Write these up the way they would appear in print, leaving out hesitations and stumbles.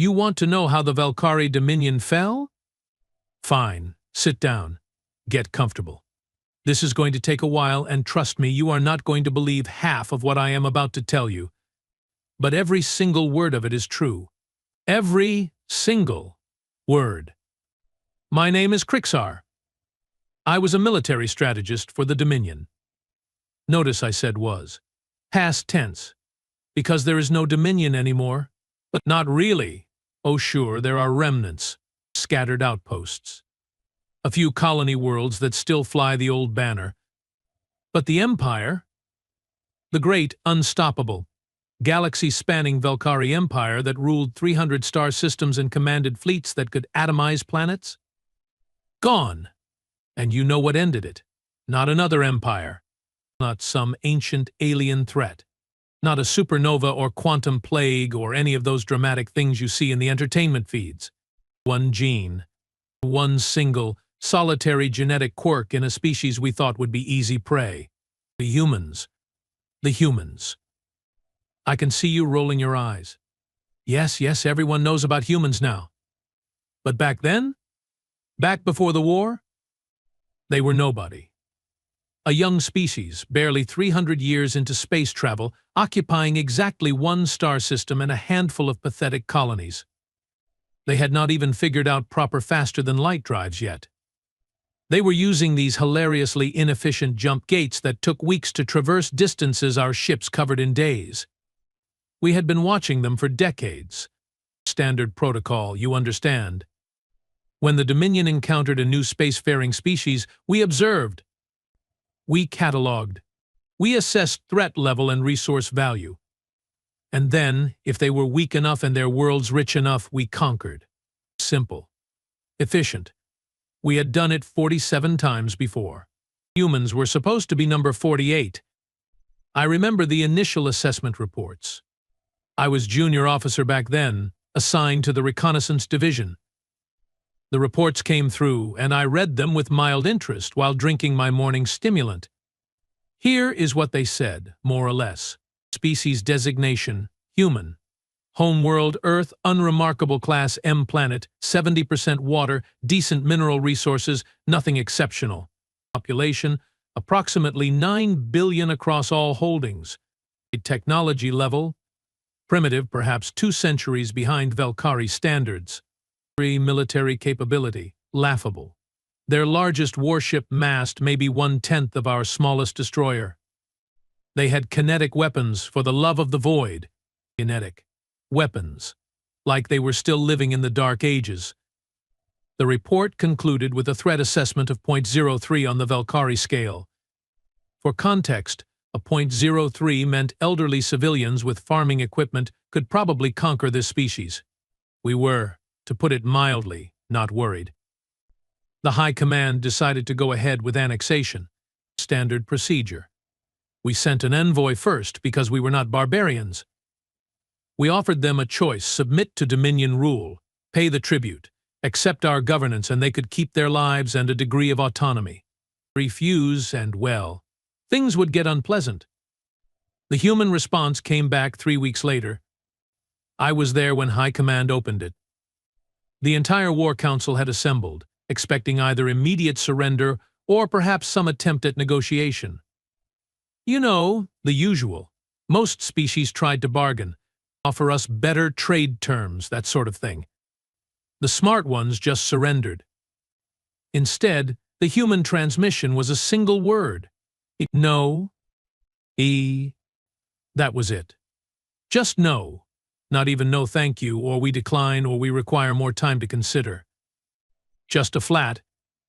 You want to know how the Valkyrie Dominion fell? Fine, sit down. Get comfortable. This is going to take a while, and trust me, you are not going to believe half of what I am about to tell you. But every single word of it is true. Every single word. My name is Krixar. I was a military strategist for the Dominion. Notice I said was. Past tense. Because there is no Dominion anymore. But not really. Oh sure, there are remnants. Scattered outposts. A few colony worlds that still fly the old banner. But the Empire, the great, unstoppable, galaxy-spanning Valkyrie Empire that ruled 300 star systems and commanded fleets that could atomize planets? Gone. And you know what ended it. Not another empire. Not some ancient alien threat. Not a supernova or quantum plague or any of those dramatic things you see in the entertainment feeds. One gene. One single, solitary genetic quirk in a species we thought would be easy prey. The humans. The humans. I can see you rolling your eyes. Yes, everyone knows about humans now. But back then? Back before the war? They were nobody. A young species, barely 300 years into space travel, occupying exactly one star system and a handful of pathetic colonies. They had not even figured out proper faster-than-light drives yet. They were using these hilariously inefficient jump gates that took weeks to traverse distances our ships covered in days. We had been watching them for decades. Standard protocol, you understand. When the Dominion encountered a new spacefaring species, we observed. We catalogued. We assessed threat level and resource value. And then, if they were weak enough and their worlds rich enough, we conquered. Simple. Efficient. We had done it 47 times before. Humans were supposed to be number 48. I remember the initial assessment reports. I was junior officer back then, assigned to the reconnaissance division. The reports came through, and I read them with mild interest while drinking my morning stimulant. Here is what they said, more or less. Species designation, human. Homeworld, Earth, unremarkable class M planet, 70% water, decent mineral resources, nothing exceptional. Population, approximately 9 billion across all holdings. Technology level, primitive, perhaps 2 centuries behind Valkyrie standards. Military capability, laughable. Their largest warship mast may be 1/10 of our smallest destroyer. They had kinetic weapons for the love of the void. Kinetic weapons, like they were still living in the Dark Ages. The report concluded with a threat assessment of 0.03 on the Valkyrie scale. For context, a 0.03 meant elderly civilians with farming equipment could probably conquer this species. We were, to put it mildly, not worried. The High Command decided to go ahead with annexation. Standard procedure. We sent an envoy first because we were not barbarians. We offered them a choice: submit to Dominion rule, pay the tribute, accept our governance, and they could keep their lives and a degree of autonomy. Refuse, and well, things would get unpleasant. The human response came back 3 weeks later. I was there when High Command opened it. The entire War Council had assembled, expecting either immediate surrender or perhaps some attempt at negotiation. You know, the usual. Most species tried to bargain, offer us better trade terms, that sort of thing. The smart ones just surrendered. Instead, the human transmission was a single word. No. That was it. Just no. Not even no thank you, or we decline, or we require more time to consider. Just a flat,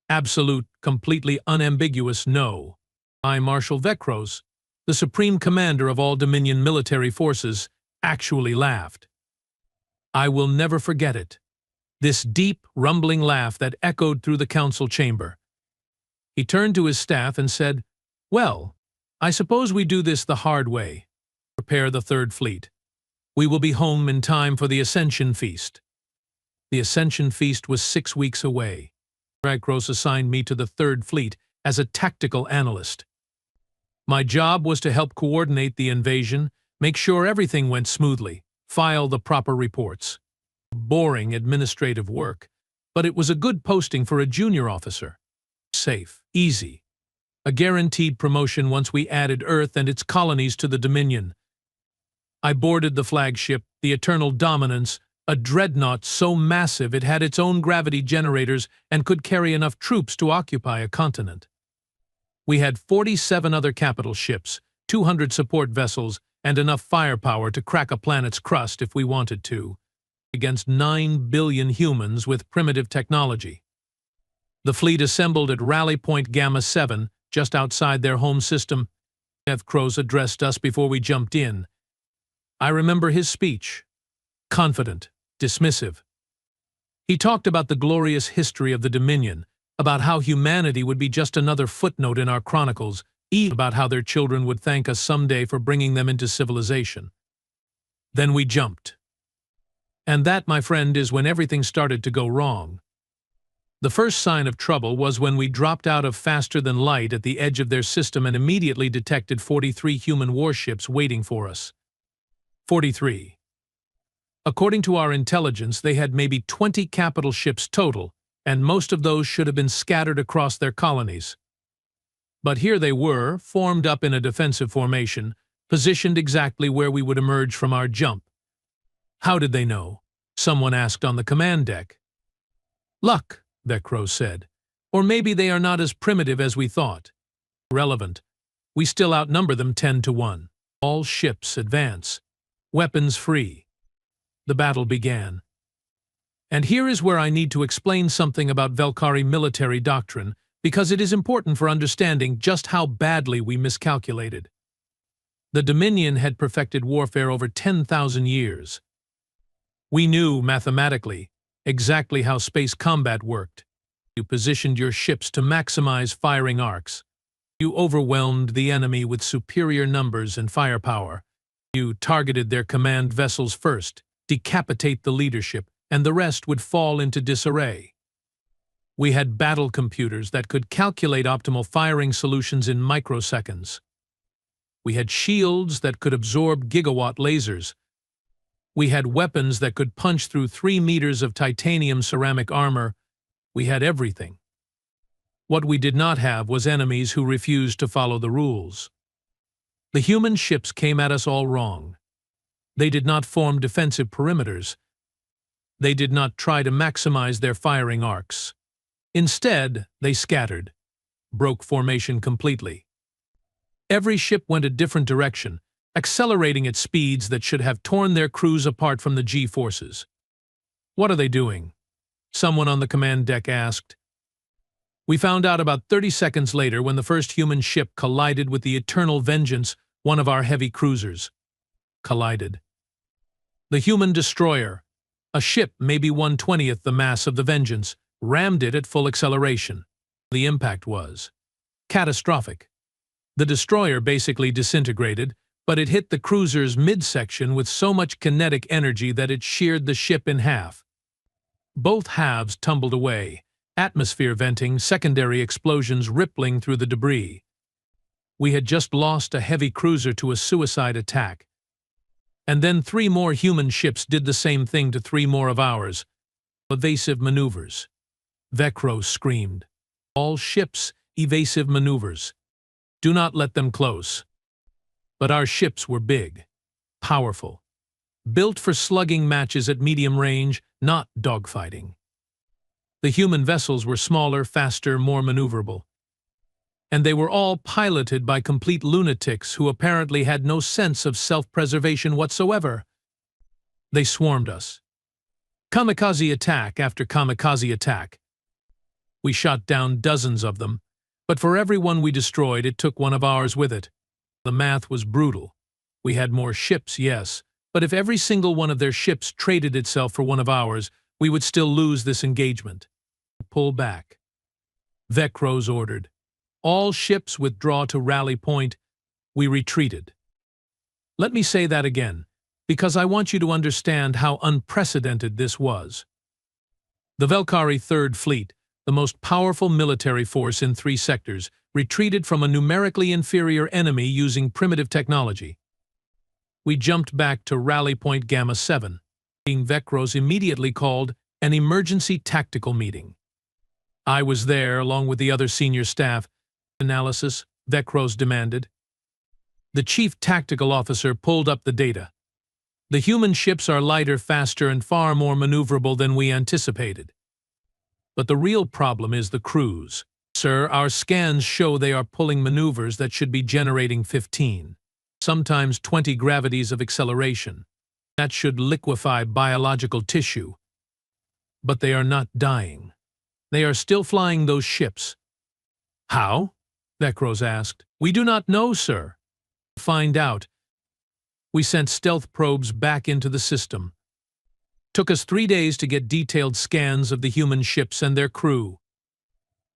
absolute, completely unambiguous no. I, Marshal Vekros, the Supreme Commander of all Dominion military forces, actually laughed. I will never forget it. This deep, rumbling laugh that echoed through the council chamber. He turned to his staff and said, "Well, I suppose we do this the hard way. Prepare the Third Fleet. We will be home in time for the Ascension Feast." The Ascension Feast was 6 weeks away. Vekros assigned me to the Third Fleet as a tactical analyst. My job was to help coordinate the invasion, make sure everything went smoothly, file the proper reports. boring administrative work, but it was a good posting for a junior officer. Safe, easy. A guaranteed promotion once we added Earth and its colonies to the Dominion. I boarded the flagship, the Eternal Dominance, a dreadnought so massive it had its own gravity generators and could carry enough troops to occupy a continent. We had 47 other capital ships, 200 support vessels, and enough firepower to crack a planet's crust if we wanted to, against 9 billion humans with primitive technology. The fleet assembled at Rally Point Gamma 7, just outside their home system. F. Crows addressed us before we jumped in. I remember his speech. Confident, dismissive. He talked about the glorious history of the Dominion, about how humanity would be just another footnote in our chronicles, even about how their children would thank us someday for bringing them into civilization. Then we jumped. And that, my friend, is when everything started to go wrong. The first sign of trouble was when we dropped out of faster than light at the edge of their system and immediately detected 43 human warships waiting for us. 43. According to our intelligence, they had maybe 20 capital ships total, and most of those should have been scattered across their colonies. But here they were, formed up in a defensive formation, positioned exactly where we would emerge from our jump. How did they know? Someone asked on the command deck. Luck, Vecro said. Or maybe they are not as primitive as we thought. Relevant. We still outnumber them 10-1. All ships advance. Weapons free. The battle began. And here is where I need to explain something about Velkari military doctrine, because it is important for understanding just how badly we miscalculated. The Dominion had perfected warfare over 10,000 years. We knew, mathematically, exactly how space combat worked. You positioned your ships to maximize firing arcs. You overwhelmed the enemy with superior numbers and firepower. You targeted their command vessels first, decapitate the leadership, and the rest would fall into disarray. We had battle computers that could calculate optimal firing solutions in microseconds. We had shields that could absorb gigawatt lasers. We had weapons that could punch through 3 meters of titanium ceramic armor. We had everything. What we did not have was enemies who refused to follow the rules. The human ships came at us all wrong. They did not form defensive perimeters. They did not try to maximize their firing arcs. Instead, they scattered, broke formation completely. Every ship went a different direction, accelerating at speeds that should have torn their crews apart from the G-forces. What are they doing? Someone on the command deck asked. We found out about 30 seconds later when the first human ship collided with the Eternal Vengeance, one of our heavy cruisers. Collided. The human destroyer, a ship maybe 1/20th the mass of the Vengeance, rammed it at full acceleration. The impact was catastrophic. The destroyer basically disintegrated, but it hit the cruiser's midsection with so much kinetic energy that it sheared the ship in half. Both halves tumbled away, atmosphere venting, secondary explosions rippling through the debris. We had just lost a heavy cruiser to a suicide attack. And then 3 more human ships did the same thing to 3 more of ours. Evasive maneuvers. Vecro screamed. All ships, evasive maneuvers. Do not let them close. But our ships were big, powerful, built for slugging matches at medium range, not dogfighting. The human vessels were smaller, faster, more maneuverable. And they were all piloted by complete lunatics who apparently had no sense of self-preservation whatsoever. They swarmed us. Kamikaze attack after kamikaze attack. We shot down dozens of them, but for every one we destroyed, it took one of ours with it. The math was brutal. We had more ships, yes, but if every single one of their ships traded itself for one of ours, we would still lose this engagement. Pull back. Vecros ordered. All ships withdraw to rally point. We retreated. Let me say that again, because I want you to understand how unprecedented this was. The Velkari Third Fleet, the most powerful military force in 3 sectors, retreated from a numerically inferior enemy using primitive technology. We jumped back to Rally Point Gamma 7. Vecros immediately called an emergency tactical meeting. I was there along with the other senior staff. Analysis, Vecros demanded. The chief tactical officer pulled up the data. The human ships are lighter, faster, and far more maneuverable than we anticipated. But the real problem is the crews. Sir, our scans show they are pulling maneuvers that should be generating 15, sometimes 20 gravities of acceleration. That should liquefy biological tissue. But they are not dying. They are still flying those ships. How? Vecros asked. We do not know, sir. Find out. We sent stealth probes back into the system. Took us 3 days to get detailed scans of the human ships and their crew.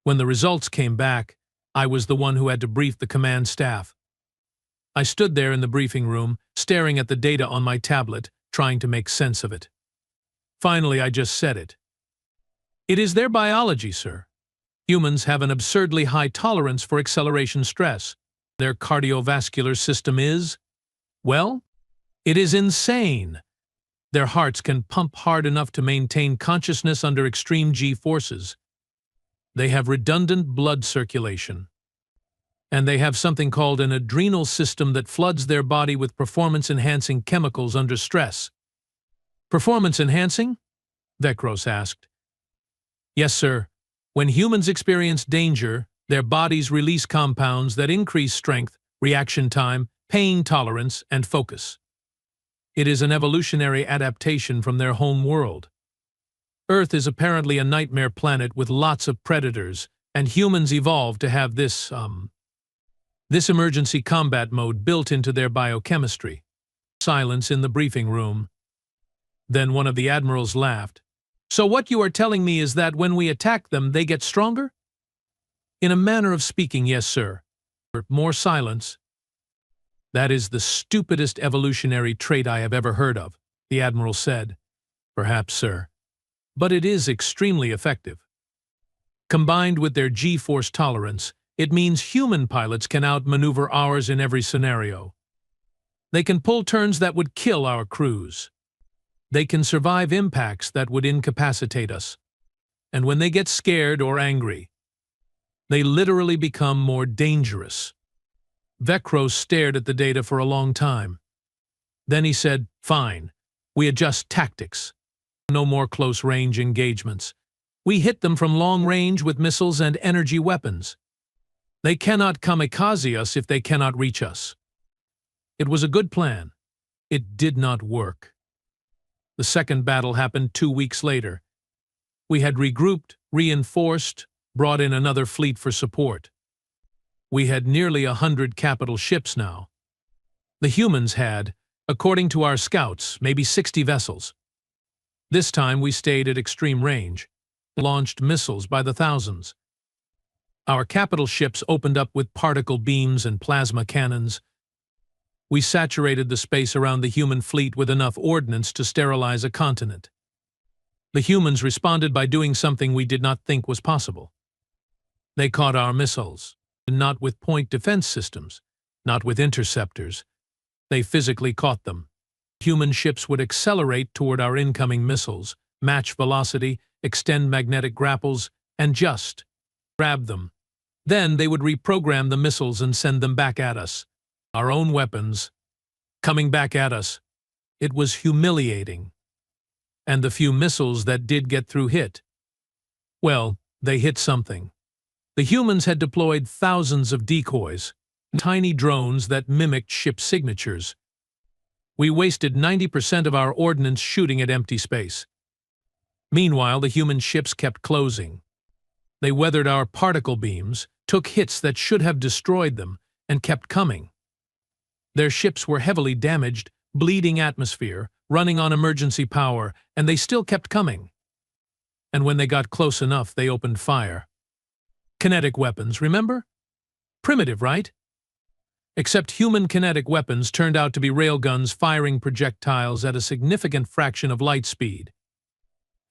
When the results came back, I was the one who had to brief the command staff. I stood there in the briefing room, staring at the data on my tablet, trying to make sense of it. Finally, I just said it. It is their biology, sir. Humans have an absurdly high tolerance for acceleration stress. Their cardiovascular system is, well, it is insane. Their hearts can pump hard enough to maintain consciousness under extreme G-forces. They have redundant blood circulation. And they have something called an adrenal system that floods their body with performance-enhancing chemicals under stress. Performance-enhancing? Vecros asked. Yes, sir. When humans experience danger, their bodies release compounds that increase strength, reaction time, pain tolerance, and focus. It is an evolutionary adaptation from their home world. Earth is apparently a nightmare planet with lots of predators, and humans evolved to have this emergency combat mode built into their biochemistry. Silence in the briefing room. Then one of the admirals laughed. So what you are telling me is that when we attack them, they get stronger? In a manner of speaking, yes, sir. More silence. That is the stupidest evolutionary trait I have ever heard of, the admiral said. Perhaps, sir. But it is extremely effective. Combined with their G-force tolerance, it means human pilots can outmaneuver ours in every scenario. They can pull turns that would kill our crews. They can survive impacts that would incapacitate us. And when they get scared or angry, they literally become more dangerous. Vecros stared at the data for a long time. Then he said, fine, we adjust tactics. No more close-range engagements. We hit them from long range with missiles and energy weapons. They cannot kamikaze us if they cannot reach us. It was a good plan. It did not work. The second battle happened 2 weeks later. We had regrouped, reinforced, brought in another fleet for support. We had nearly 100 capital ships now. The humans had, according to our scouts, maybe 60 vessels. This time we stayed at extreme range, launched missiles by the thousands. Our capital ships opened up with particle beams and plasma cannons. We saturated the space around the human fleet with enough ordnance to sterilize a continent. The humans responded by doing something we did not think was possible. They caught our missiles, not with point defense systems, not with interceptors. They physically caught them. Human ships would accelerate toward our incoming missiles, match velocity, extend magnetic grapples, and just grab them. Then they would reprogram the missiles and send them back at us. Our own weapons, coming back at us. It was humiliating. And the few missiles that did get through hit. Well, they hit something. The humans had deployed thousands of decoys, tiny drones that mimicked ship signatures. We wasted 90% of our ordnance shooting at empty space. Meanwhile, the human ships kept closing. They weathered our particle beams, took hits that should have destroyed them, and kept coming. Their ships were heavily damaged, bleeding atmosphere, running on emergency power, and they still kept coming. And when they got close enough, they opened fire. Kinetic weapons, remember? Primitive, right? Except human kinetic weapons turned out to be railguns firing projectiles at a significant fraction of light speed.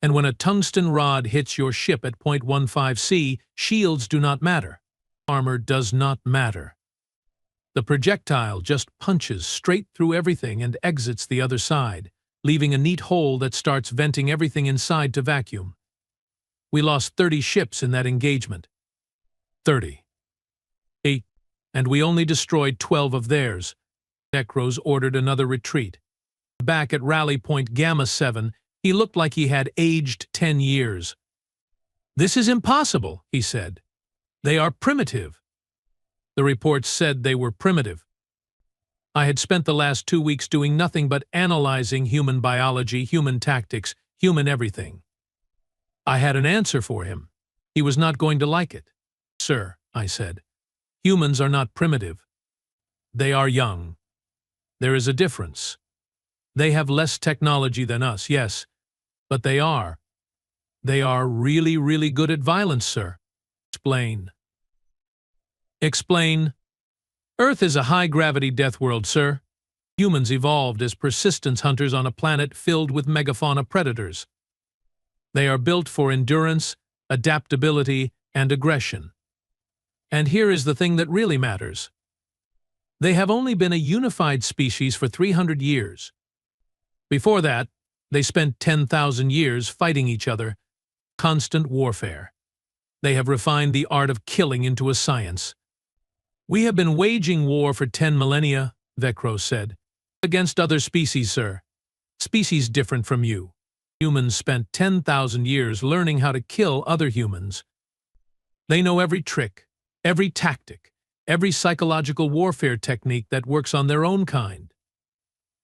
And when a tungsten rod hits your ship at 0.15 C, shields do not matter. Armor does not matter. The projectile just punches straight through everything and exits the other side. leaving a neat hole that starts venting everything inside to vacuum. We lost 30 ships in that engagement. 30. 8. And we only destroyed 12 of theirs. Necros ordered another retreat. Back at Rally Point Gamma 7, he looked like he had aged 10 years. "This is impossible," he said. "They are primitive." The reports said they were primitive. I had spent the last 2 weeks doing nothing but analyzing human biology, human tactics, human everything. I had an answer for him. He was not going to like it. "Sir," I said, "humans are not primitive. They are young. There is a difference. They have less technology than us, yes, but they are really, really good at violence, sir." "Explain." "Explain. Earth is a high-gravity death world, sir. Humans evolved as persistence hunters on a planet filled with megafauna predators. They are built for endurance, adaptability, and aggression. And here is the thing that really matters. They have only been a unified species for 300 years. Before that, they spent 10,000 years fighting each other, constant warfare. They have refined the art of killing into a science. We have been waging war for 10 millennia, Vecros said, against other species, sir. Species different from you. Humans spent 10,000 years learning how to kill other humans. They know every trick, every tactic, every psychological warfare technique that works on their own kind.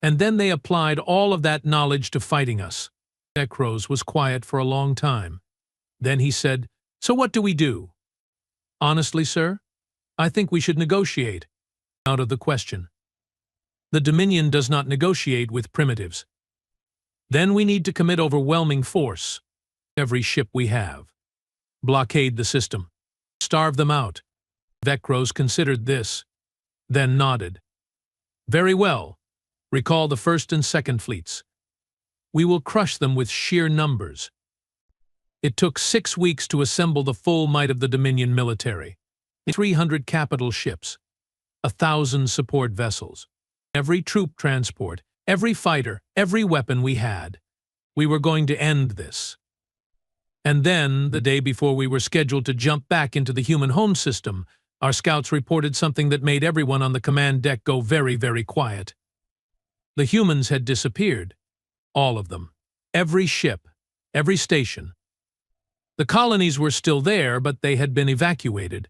And then they applied all of that knowledge to fighting us." Vecros was quiet for a long time. Then he said, "So what do we do?" "Honestly, sir, I think we should negotiate." "Out of the question. The Dominion does not negotiate with primitives. Then we need to commit overwhelming force. Every ship we have. Blockade the system. Starve them out." Vecros considered this, then nodded. "Very well. Recall the first and second fleets. We will crush them with sheer numbers." It took 6 weeks to assemble the full might of the Dominion military. 300 capital ships, 1,000 support vessels, every troop transport, every fighter, every weapon we had. We were going to end this. And then, the day before we were scheduled to jump back into the human home system, our scouts reported something that made everyone on the command deck go very, very quiet. The humans had disappeared. All of them. Every ship. Every station. The colonies were still there, but they had been evacuated.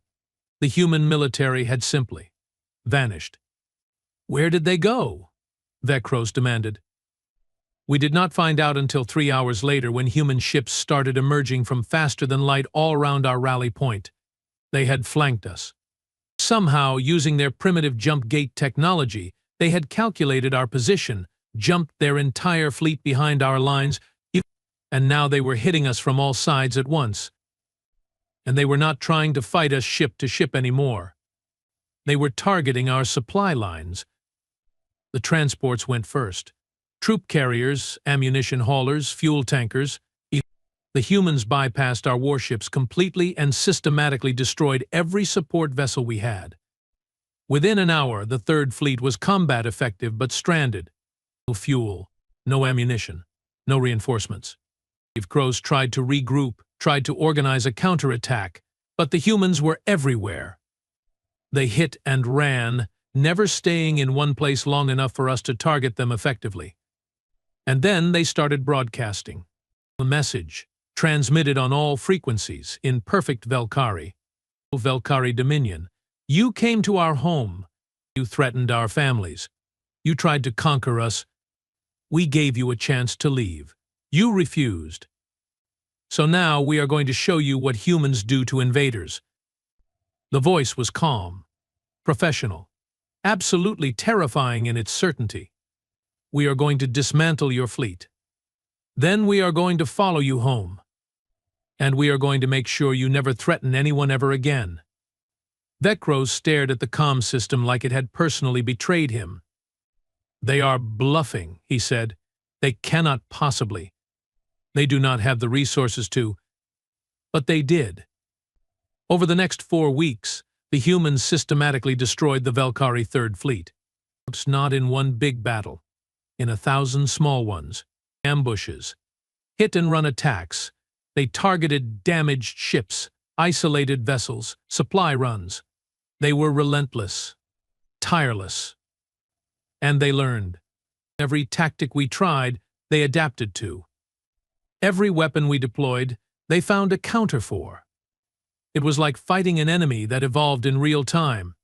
The human military had simply vanished. "Where did they go?" Vecros demanded. "We did not find out until 3 hours later when human ships started emerging from faster-than-light all around our rally point. They had flanked us. Somehow, using their primitive jump gate technology, they had calculated our position, jumped their entire fleet behind our lines, and now they were hitting us from all sides at once. And they were not trying to fight us ship to ship anymore. They were targeting our supply lines. The transports went first. Troop carriers, ammunition haulers, fuel tankers. The humans bypassed our warships completely and systematically destroyed every support vessel we had. Within an hour, the Third Fleet was combat effective but stranded. No fuel, no ammunition, no reinforcements. Crows tried to regroup, tried to organize a counterattack, but the humans were everywhere. They hit and ran, never staying in one place long enough for us to target them effectively. And then they started broadcasting. A message, transmitted on all frequencies, in perfect Velkari. Velkari Dominion, you came to our home. You threatened our families. You tried to conquer us. We gave you a chance to leave. You refused. So now we are going to show you what humans do to invaders. The voice was calm, professional, absolutely terrifying in its certainty. We are going to dismantle your fleet. Then we are going to follow you home. And we are going to make sure you never threaten anyone ever again. Vecros stared at the comm system like it had personally betrayed him. They are bluffing, he said. They cannot possibly. They do not have the resources to. But they did. Over the next 4 weeks, the humans systematically destroyed the Velkari Third Fleet. Not in one big battle, in 1,000 small ones, ambushes, hit-and-run attacks. They targeted damaged ships, isolated vessels, supply runs. They were relentless, tireless. And they learned. Every tactic we tried, they adapted to. Every weapon we deployed, they found a counter for. It was like fighting an enemy that evolved in real time.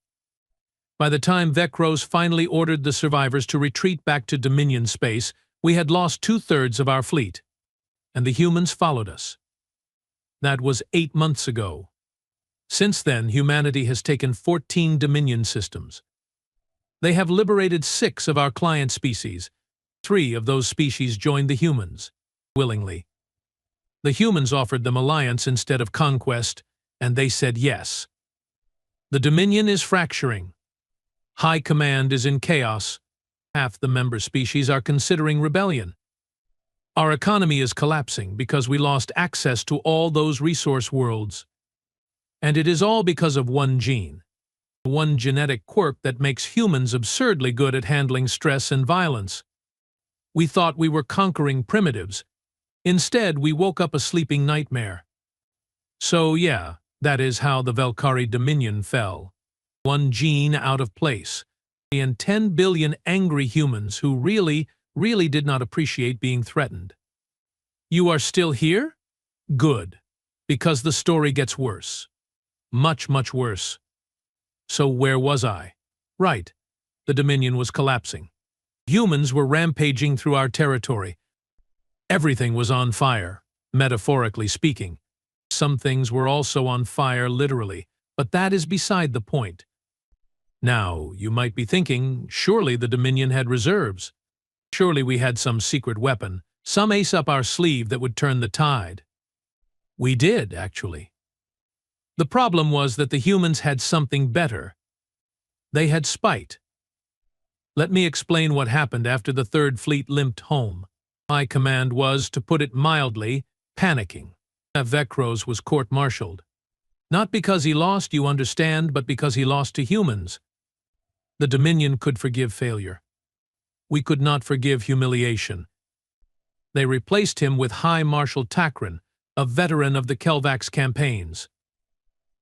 By the time Vecros finally ordered the survivors to retreat back to Dominion space, we had lost 2/3 of our fleet, and the humans followed us. That was 8 months ago. Since then, humanity has taken 14 Dominion systems. They have liberated 6 of our client species. 3 of those species joined the humans, willingly. The humans offered them alliance instead of conquest, and they said yes. The Dominion is fracturing. High Command is in chaos. Half the member species are considering rebellion. Our economy is collapsing because we lost access to all those resource worlds. And it is all because of one gene. One genetic quirk that makes humans absurdly good at handling stress and violence. We thought we were conquering primitives. Instead, we woke up a sleeping nightmare. So yeah, that is how the Valkyrie Dominion fell. One gene out of place, and 10 billion angry humans who really did not appreciate being threatened. You are still here? Good, because the story gets worse. Much, much worse. So where was I? Right, the Dominion was collapsing. Humans were rampaging through our territory. Everything was on fire, metaphorically speaking. Some things were also on fire literally, but that is beside the point. Now, you might be thinking, surely the Dominion had reserves. Surely we had some secret weapon, some ace up our sleeve that would turn the tide. We did, actually. The problem was that the humans had something better. They had spite. Let me explain what happened after the Third Fleet limped home. My command was, to put it mildly, panicking. Vecros was court-martialed. Not because he lost, you understand, but because he lost to humans. The Dominion could forgive failure. We could not forgive humiliation. They replaced him with High Marshal Takrin, a veteran of the Kelvax campaigns.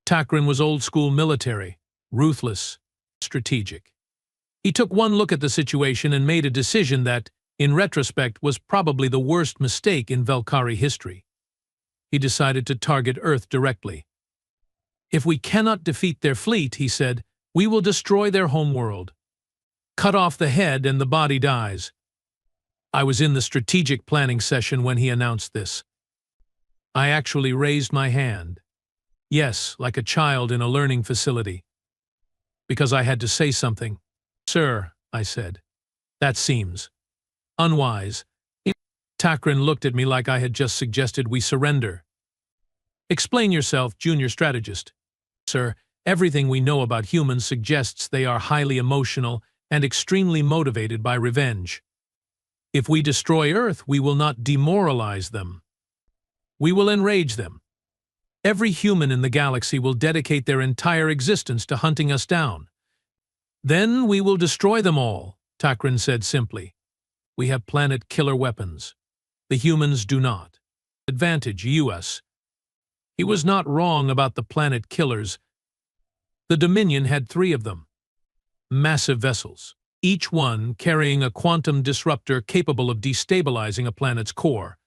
Takrin was old-school military, ruthless, strategic. He took one look at the situation and made a decision that, in retrospect, was probably the worst mistake in Valkyrie history. He decided to target Earth directly. If we cannot defeat their fleet, he said, we will destroy their homeworld. Cut off the head and the body dies. I was in the strategic planning session when he announced this. I actually raised my hand. Yes, like a child in a learning facility. Because I had to say something. Sir, I said, that seems unwise. Takrin looked at me like I had just suggested we surrender. Explain yourself, junior strategist. Sir, everything we know about humans suggests they are highly emotional and extremely motivated by revenge. If we destroy Earth, we will not demoralize them. We will enrage them. Every human in the galaxy will dedicate their entire existence to hunting us down. Then we will destroy them all, Takrin said simply. We have planet-killer weapons. The humans do not. Advantage, US. He was not wrong about the planet killers. The Dominion had 3 of them. Massive vessels, each one carrying a quantum disruptor capable of destabilizing a planet's core.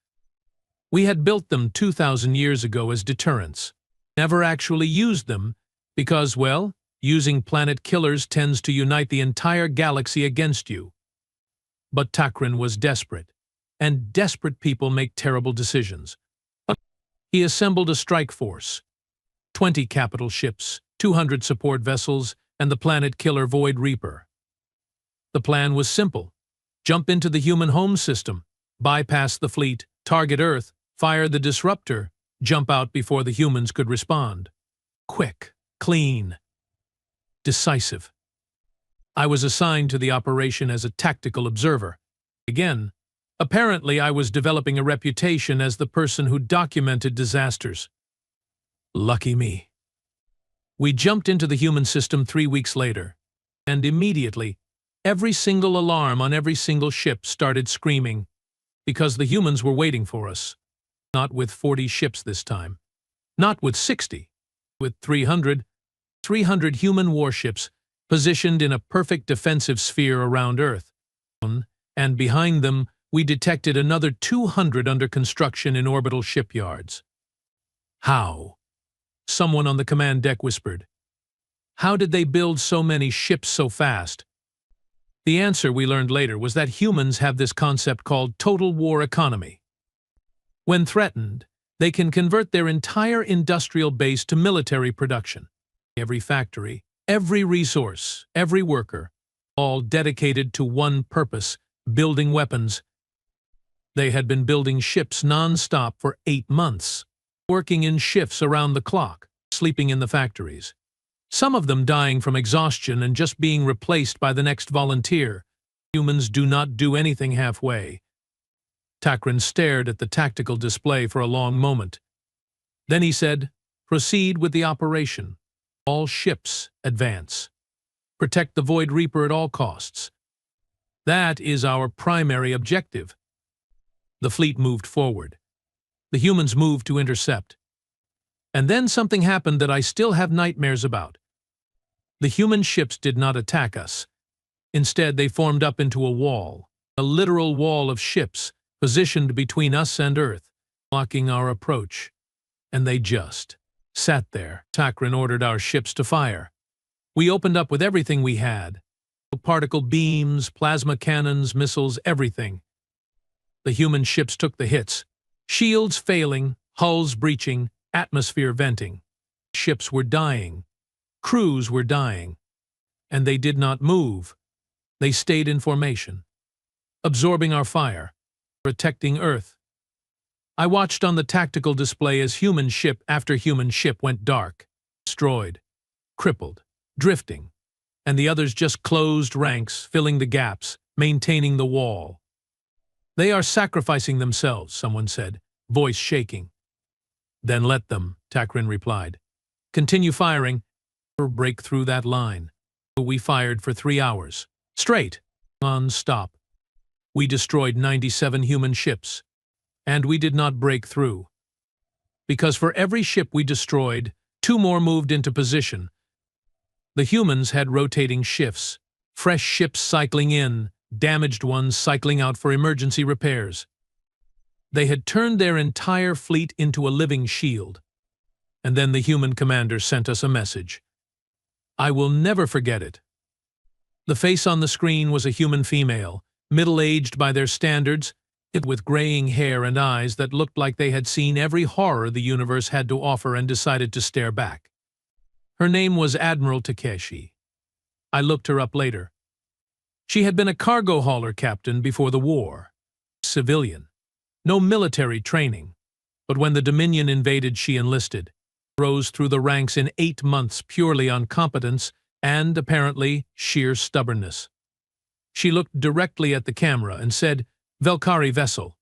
We had built them 2,000 years ago as deterrents. Never actually used them because, well, using planet killers tends to unite the entire galaxy against you. But Takrin was desperate, and desperate people make terrible decisions. He assembled a strike force, 20 capital ships, 200 support vessels, and the planet killer Void Reaper. The plan was simple. Jump into the human home system, bypass the fleet, target Earth, fire the disruptor, jump out before the humans could respond. Quick, clean, decisive. I was assigned to the operation as a tactical observer. Again, apparently I was developing a reputation as the person who documented disasters. Lucky me. We jumped into the human system 3 weeks later, and immediately, Every single alarm on every single ship started screaming, because the humans were waiting for us. Not with 40 ships this time. Not with 60. With 300 human warships positioned in a perfect defensive sphere around Earth. And behind them, we detected another 200 under construction in orbital shipyards. How? Someone on the command deck whispered. How did they build so many ships so fast? The answer, we learned later, was that humans have this concept called total war economy. When threatened, they can convert their entire industrial base to military production. Every factory, every resource, every worker, all dedicated to one purpose, building weapons. They had been building ships non-stop for 8 months, working in shifts around the clock, sleeping in the factories. Some of them dying from exhaustion and just being replaced by the next volunteer. Humans do not do anything halfway. Takrin stared at the tactical display for a long moment. Then he said, "Proceed with the operation. All ships advance. Protect the Void Reaper at all costs. That is our primary objective." The fleet moved forward. The humans moved to intercept. And then something happened that I still have nightmares about. The human ships did not attack us. Instead, they formed up into a wall, a literal wall of ships, positioned between us and Earth, blocking our approach. And they just sat there. Takrin ordered our ships to fire. We opened up with everything we had. Particle beams, plasma cannons, missiles, everything. The human ships took the hits. Shields failing, hulls breaching, atmosphere venting. Ships were dying. Crews were dying. And they did not move. They stayed in formation, absorbing our fire, protecting Earth. I watched on the tactical display as human ship after human ship went dark, destroyed, crippled, drifting, and the others just closed ranks, filling the gaps, maintaining the wall. "They are sacrificing themselves," someone said, voice shaking. "Then let them," Takrin replied. "Continue firing, or break through that line." We fired for 3 hours, straight, non-stop. We destroyed 97 human ships, and we did not break through. Because for every ship we destroyed, 2 more moved into position. The humans had rotating shifts, fresh ships cycling in, damaged ones cycling out for emergency repairs. They had turned their entire fleet into a living shield. And then the human commander sent us a message. I will never forget it. The face on the screen was a human female, middle-aged by their standards, with graying hair and eyes that looked like they had seen every horror the universe had to offer and decided to stare back. Her name was Admiral Takeshi. I looked her up later. She had been a cargo hauler captain before the war. Civilian. No military training. But when the Dominion invaded, she enlisted. Rose through the ranks in 8 months purely on competence and, apparently, sheer stubbornness. She looked directly at the camera and said, "Valkyrie vessel.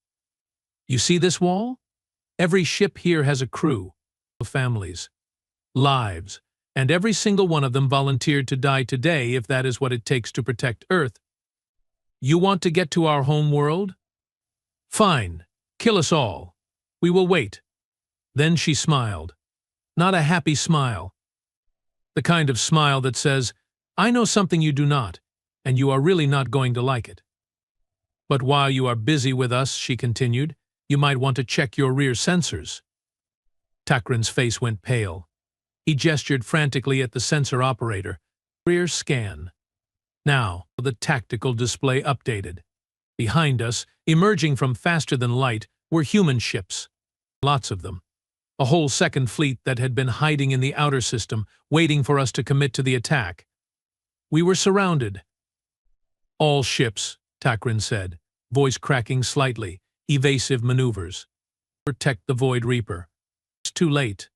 You see this wall? Every ship here has a crew, families, lives, and every single one of them volunteered to die today if that is what it takes to protect Earth. You want to get to our home world? Fine, kill us all. We will wait." Then she smiled. Not a happy smile. The kind of smile that says, "I know something you do not, and you are really not going to like it. But while you are busy with us," she continued, "you might want to check your rear sensors." Takrin's face went pale. He gestured frantically at the sensor operator. "Rear scan." Now, the tactical display updated. Behind us, emerging from faster than light, were human ships. Lots of them. A whole second fleet that had been hiding in the outer system, waiting for us to commit to the attack. We were surrounded. "All ships," Takrin said, voice cracking slightly, evasive maneuvers. "Protect the Void Reaper." It's too late.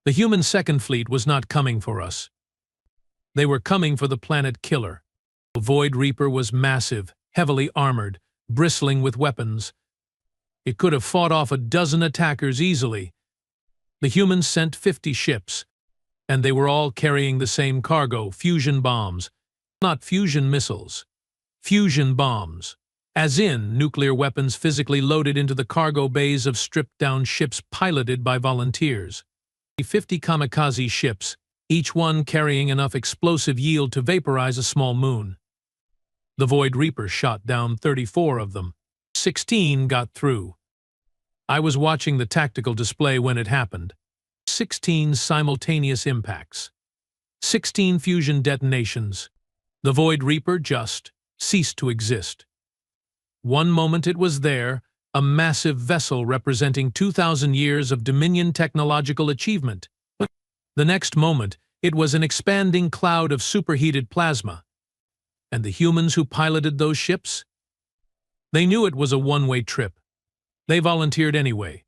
The human second fleet was not coming for us. They were coming for the planet killer. The Void Reaper was massive, heavily armored, bristling with weapons. It could have fought off a dozen attackers easily. The humans sent 50 ships, and they were all carrying the same cargo, fusion bombs. Not fusion missiles. Fusion bombs. As in, nuclear weapons physically loaded into the cargo bays of stripped-down ships piloted by volunteers. 50 kamikaze ships, each one carrying enough explosive yield to vaporize a small moon. The Void Reaper shot down 34 of them. 16 got through. I was watching the tactical display when it happened. 16 simultaneous impacts. 16 fusion detonations. The Void Reaper just ceased to exist. One moment it was there, a massive vessel representing 2,000 years of Dominion technological achievement. The next moment, it was an expanding cloud of superheated plasma. And the humans who piloted those ships? They knew it was a one-way trip. They volunteered anyway.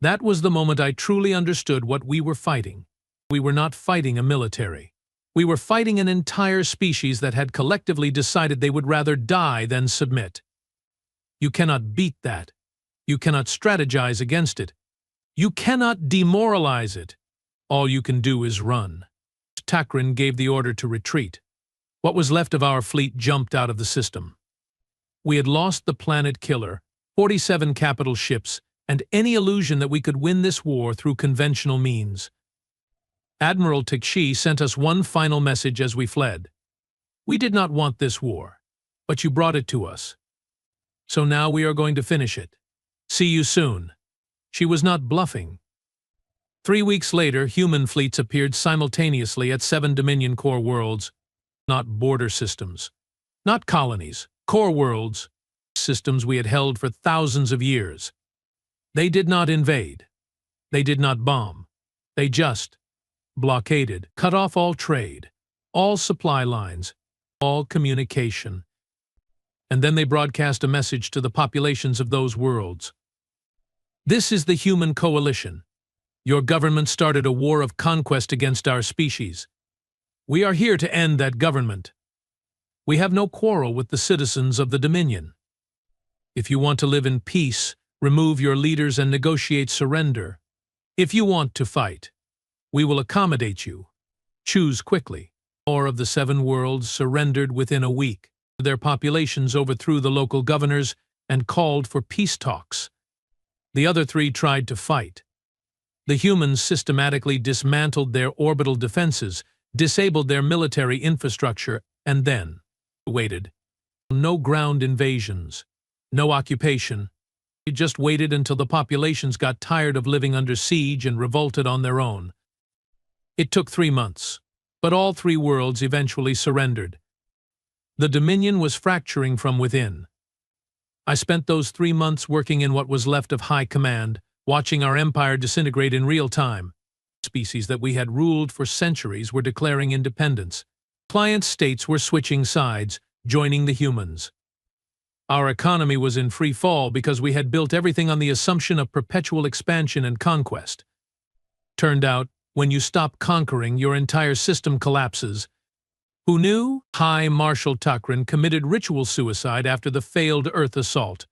That was the moment I truly understood what we were fighting. We were not fighting a military. We were fighting an entire species that had collectively decided they would rather die than submit. You cannot beat that. You cannot strategize against it. You cannot demoralize it. All you can do is run. Takrin gave the order to retreat. What was left of our fleet jumped out of the system. We had lost the planet killer, 47 capital ships, and any illusion that we could win this war through conventional means. Admiral Tikshi sent us one final message as we fled. We did not want this war, but you brought it to us. So now we are going to finish it. See you soon. She was not bluffing. 3 weeks later, human fleets appeared simultaneously at 7 Dominion core worlds, not border systems, not colonies, core worlds, systems we had held for thousands of years. They did not invade. They did not bomb. They just blockaded, cut off all trade, all supply lines, all communication. And then they broadcast a message to the populations of those worlds. This is the human coalition. Your government started a war of conquest against our species. We are here to end that government. We have no quarrel with the citizens of the Dominion. If you want to live in peace, remove your leaders and negotiate surrender. If you want to fight, we will accommodate you. Choose quickly. 4 of the 7 worlds surrendered within a week. Their populations overthrew the local governors and called for peace talks. The other 3 tried to fight. The humans systematically dismantled their orbital defenses, disabled their military infrastructure, and then waited. No ground invasions, no occupation. They just waited until the populations got tired of living under siege and revolted on their own. It took 3 months, but all 3 worlds eventually surrendered. The Dominion was fracturing from within. I spent those 3 months working in what was left of high command, watching our empire disintegrate in real time. Species that we had ruled for centuries were declaring independence. Client states were switching sides, joining the humans. Our economy was in free fall because we had built everything on the assumption of perpetual expansion and conquest. Turned out, when you stop conquering, your entire system collapses. Who knew? High Marshal Takrin committed ritual suicide after the failed Earth assault.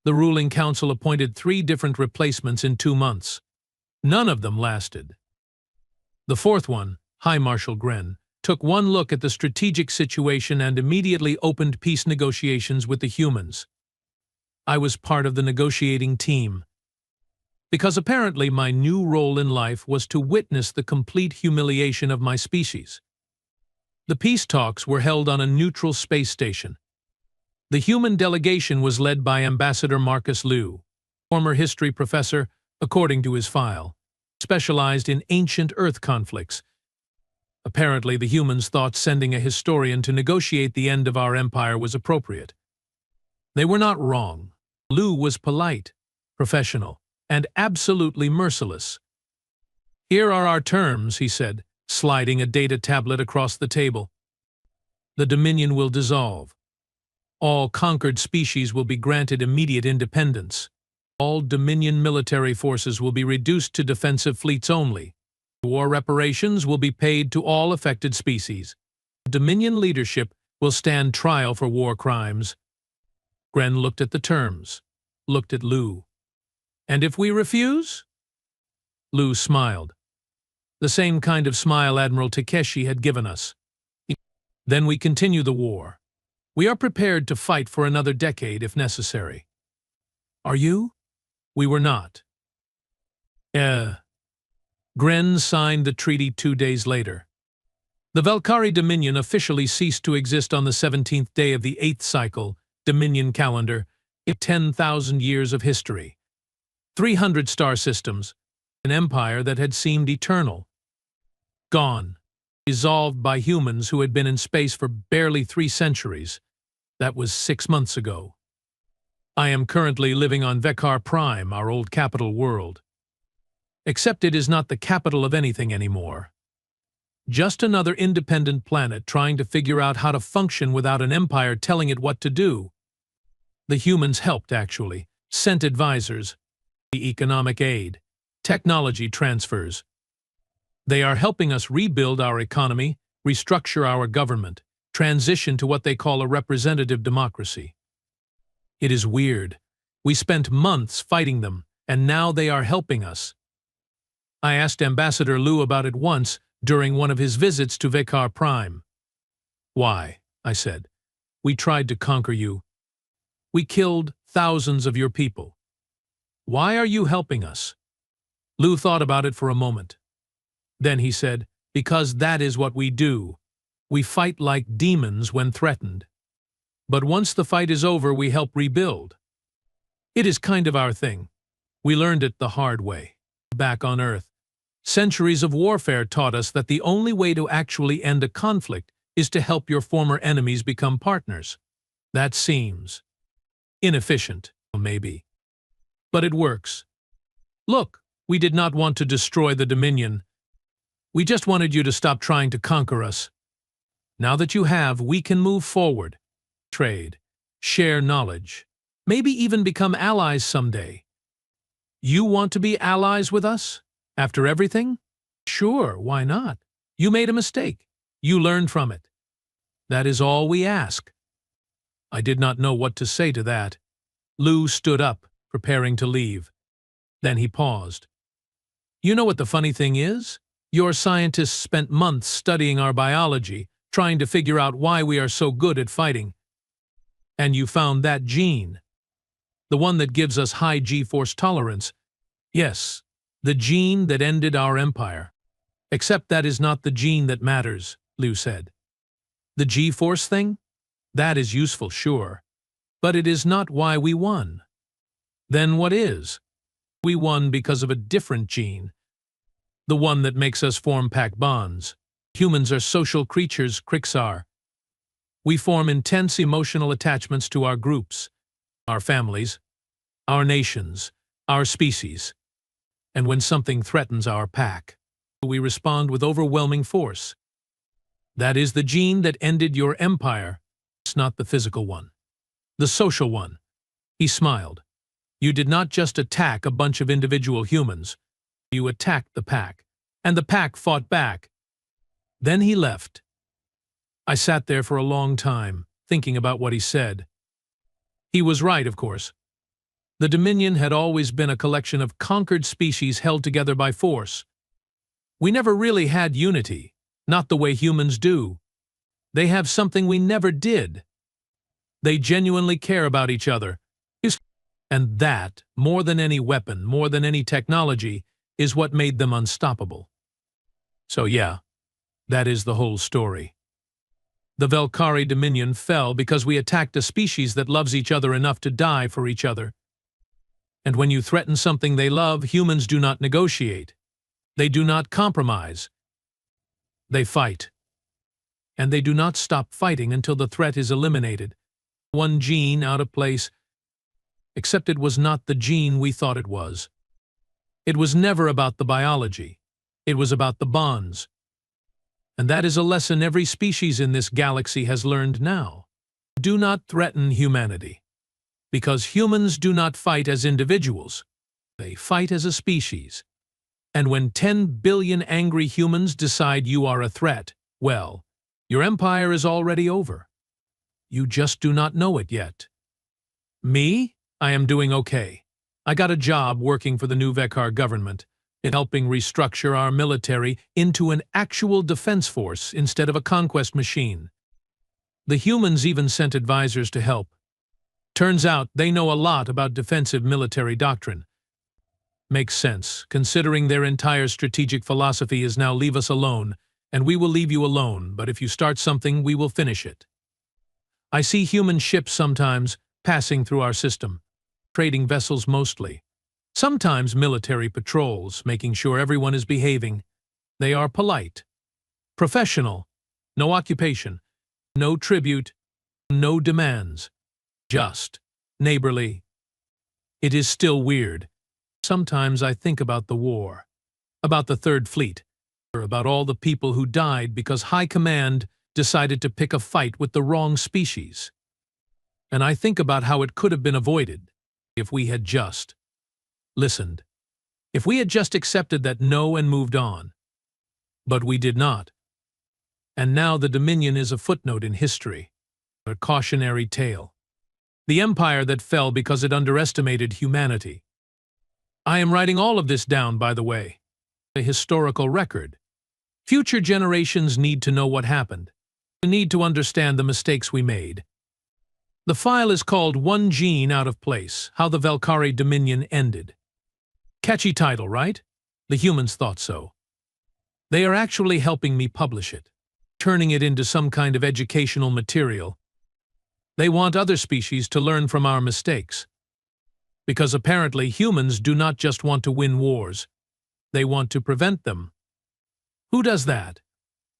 The ruling council appointed 3 different replacements in 2 months. None of them lasted. The 4th one, High Marshal Gren, took one look at the strategic situation and immediately opened peace negotiations with the humans. I was part of the negotiating team. Because apparently my new role in life was to witness the complete humiliation of my species. The peace talks were held on a neutral space station. The human delegation was led by Ambassador Marcus Liu, former history professor, according to his file, specialized in ancient Earth conflicts. Apparently, the humans thought sending a historian to negotiate the end of our empire was appropriate. They were not wrong. Liu was polite, professional, and absolutely merciless. Here are our terms, he said, sliding a data tablet across the table. The Dominion will dissolve. All conquered species will be granted immediate independence. All Dominion military forces will be reduced to defensive fleets only. War reparations will be paid to all affected species. Dominion leadership will stand trial for war crimes. Gren looked at the terms, looked at Liu. And if we refuse? Liu smiled. The same kind of smile Admiral Takeshi had given us. Then we continue the war. We are prepared to fight for another decade if necessary. Are you? We were not. Gren signed the treaty 2 days later. The Valkyrie Dominion officially ceased to exist on the 17th day of the 8th cycle, Dominion calendar, 10,000 years of history. 300 star systems, an empire that had seemed eternal. Gone, dissolved by humans who had been in space for barely 3 centuries. That was 6 months ago. I am currently living on Vekar Prime, our old capital world. Except it is not the capital of anything anymore. Just another independent planet trying to figure out how to function without an empire telling it what to do. The humans helped, actually, sent advisors, the economic aid, technology transfers. They are helping us rebuild our economy, restructure our government, transition to what they call a representative democracy. It is weird. We spent months fighting them, and now they are helping us. I asked Ambassador Liu about it once during one of his visits to Vekar Prime. Why? I said. We tried to conquer you. We killed thousands of your people. Why are you helping us? Liu thought about it for a moment. Then he said, because that is what we do. We fight like demons when threatened. But once the fight is over, we help rebuild. It is kind of our thing. We learned it the hard way. Back on Earth. Centuries of warfare taught us that the only way to actually end a conflict is to help your former enemies become partners. That seems inefficient, maybe. But it works. Look, we did not want to destroy the Dominion. We just wanted you to stop trying to conquer us. Now that you have, we can move forward. Trade, share knowledge, maybe even become allies someday. You want to be allies with us? After everything? Sure, why not? You made a mistake. You learned from it. That is all we ask. I did not know what to say to that. Liu stood up, preparing to leave. Then he paused. You know what the funny thing is? Your scientists spent months studying our biology, trying to figure out why we are so good at fighting. And you found that gene. The one that gives us high G-force tolerance. Yes, the gene that ended our empire. Except that is not the gene that matters, Liu said. The G-force thing? That is useful, sure. But it is not why we won. Then what is? We won because of a different gene. The one that makes us form pack bonds. Humans are social creatures, Krixar. We form intense emotional attachments to our groups, our families, our nations, our species. And when something threatens our pack, we respond with overwhelming force. That is the gene that ended your empire. It's not the physical one. The social one. He smiled. You did not just attack a bunch of individual humans. You attacked the pack, and the pack fought back. Then he left. I sat there for a long time, thinking about what he said. He was right, of course. The Dominion had always been a collection of conquered species held together by force. We never really had unity, not the way humans do. They have something we never did. They genuinely care about each other. And that, more than any weapon, more than any technology, is what made them unstoppable. So yeah, that is the whole story. The Valkyrie Dominion fell because we attacked a species that loves each other enough to die for each other. And when you threaten something they love, humans do not negotiate. They do not compromise. They fight. And they do not stop fighting until the threat is eliminated. One gene out of place, except it was not the gene we thought it was. It was never about the biology. It was about the bonds. And that is a lesson every species in this galaxy has learned now. Do not threaten humanity. Because humans do not fight as individuals. They fight as a species. And when 10 billion angry humans decide you are a threat, well, your empire is already over. You just do not know it yet. Me? I am doing okay. I got a job working for the new Vekar government, in helping restructure our military into an actual defense force instead of a conquest machine. The humans even sent advisors to help. Turns out they know a lot about defensive military doctrine. Makes sense, considering their entire strategic philosophy is now leave us alone, and we will leave you alone, but if you start something, we will finish it. I see human ships sometimes passing through our system, trading vessels mostly. Sometimes military patrols, making sure everyone is behaving. They are polite, professional, no occupation, no tribute, no demands, just neighborly. It is still weird. Sometimes I think about the war, about the Third Fleet, or about all the people who died because High Command decided to pick a fight with the wrong species. And I think about how it could have been avoided if we had just listened, if we had just accepted that no and moved on. But we did not. And now the Dominion is a footnote in history, a cautionary tale. The empire that fell because it underestimated humanity. I am writing all of this down, by the way. A historical record. Future generations need to know what happened. They need to understand the mistakes we made. The file is called One Gene Out of Place, How the Valkyrie Dominion Ended. Catchy title, right? The humans thought so. They are actually helping me publish it, turning it into some kind of educational material. They want other species to learn from our mistakes. Because apparently humans do not just want to win wars, they want to prevent them. Who does that?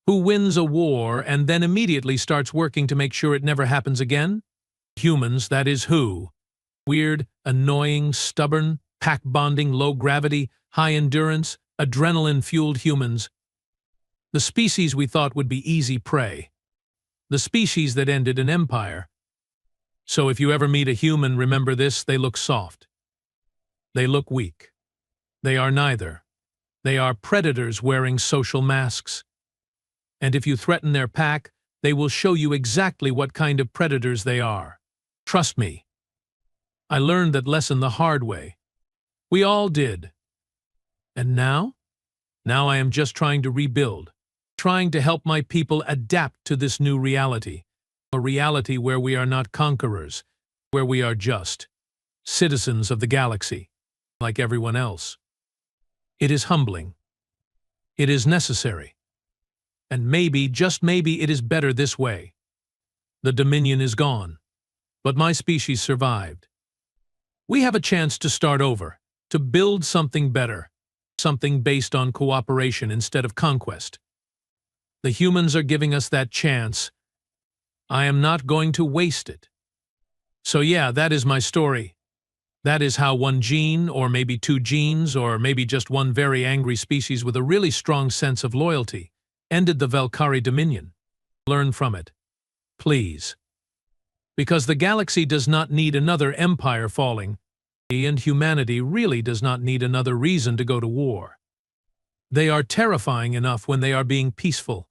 Who wins a war and then immediately starts working to make sure it never happens again? Humans, that is who. Weird, annoying, stubborn, pack-bonding, low-gravity, high-endurance, adrenaline-fueled humans. The species we thought would be easy prey. The species that ended an empire. So if you ever meet a human, remember this, they look soft. They look weak. They are neither. They are predators wearing social masks. And if you threaten their pack, they will show you exactly what kind of predators they are. Trust me. I learned that lesson the hard way. We all did. And now? Now I am just trying to rebuild, trying to help my people adapt to this new reality. A reality where we are not conquerors, where we are just citizens of the galaxy, like everyone else. It is humbling. It is necessary. And maybe, just maybe, it is better this way. The Dominion is gone, but my species survived. We have a chance to start over, to build something better, something based on cooperation instead of conquest. The humans are giving us that chance. I am not going to waste it. So yeah, that is my story. That is how one gene, or maybe two genes, or maybe just one very angry species with a really strong sense of loyalty, ended the Valkyrie Dominion. Learn from it. Please. Because the galaxy does not need another empire falling, and humanity really does not need another reason to go to war. They are terrifying enough when they are being peaceful.